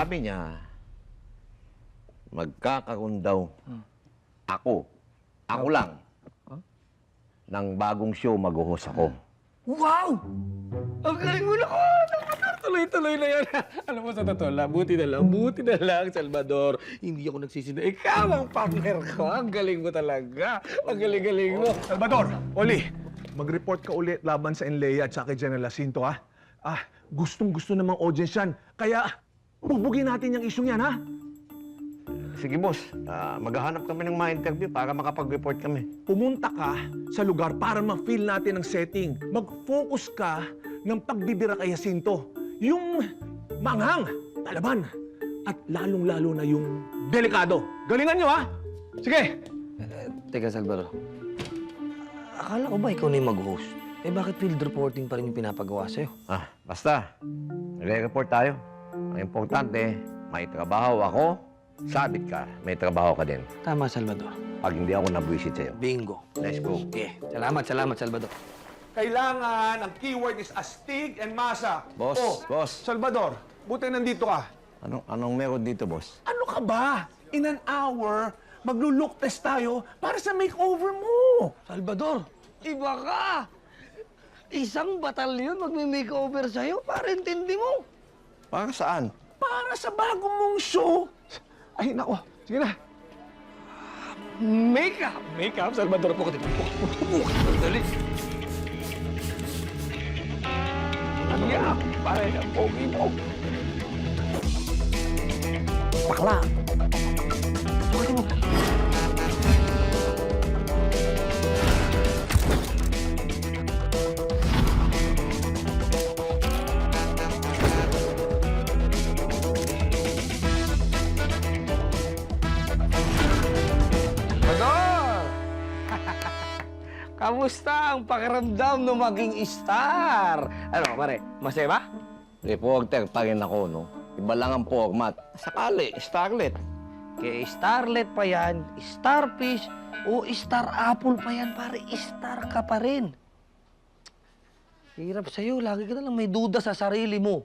Sabi niya, magkakaroon daw ako lang, ng bagong show mag-host ako. Wow! Ang galing mo na ko! Tuloy-tuloy na yan. Alam mo, sa totoo lang, buti na lang, Salvador. Hindi ako nagsisinda. Ikaw ang partner ko. Ang galing mo talaga. Ang galing-galing mo. Salvador, Oli, mag-report ka ulit laban sa Enlea at sa kay General Jacinto, ha? Gustong-gusto namang audience yan. Kaya, bubugin natin yung isyong yan, ha? Sige, boss. Maghahanap kami ng mga interview para makapag-report kami. Pumunta ka sa lugar para ma-feel natin ang setting. Mag-focus ka ng pagbibira kay Jacinto. Yung manghang, talaban. At lalong-lalo na yung delikado. Galingan nyo, ha? Sige! Teka, Salvador. Akala ko ba ikaw na yung mag-host? Eh, bakit field reporting pa rin yung pinapagawa sa'yo? Basta. Nagre-report tayo. Ang importante, may trabaho ako. Sabit ka, may trabaho ka din. Tama, Salvador. Pag hindi ako nabwisit sa'yo. Bingo. Let's go. Okay. Salamat, Salvador. Kailangan, ang keyword is astig and masa. Boss, boss. Salvador, buti nandito ka. Anong meron dito, boss? Ano ka ba? In an hour, maglo-look test tayo para sa makeover mo. Salvador, iba ka! Isang batalyon magme-makeover sa'yo para intindi mo. Para saan? Para sa bago mong show. Ay, nako. Sige na. Makeup! Makeup, Salvador. Pukutin. Dali. Ano yan? Pare, ang pogi mo. Bakla. Pukutin mo. Kamusta ang pakiramdam na maging star? Ano, pare? Masaya ba? Reporter pa rin ako, no? Iba lang ang format. Sakali, starlet. Kaya starlet pa yan, starfish, o star apple pa yan, pare. Star ka pa rin. Hirap sa'yo. Lagi ka na lang may duda sa sarili mo.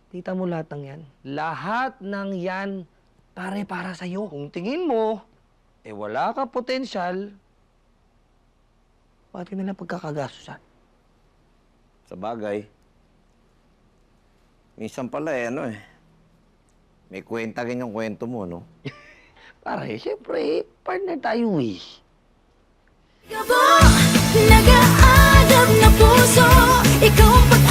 Tita mo lahat ng yan. Lahat ng yan, pare, para sa'yo. Kung tingin mo, wala ka potensyal, pati nila pagkakagastusan. Sa bagay. Minsan pala may kwenta rin yung kwento mo, no? Pare, siyempre, partner tayo eh. Nag-aadab na puso, ikaw ang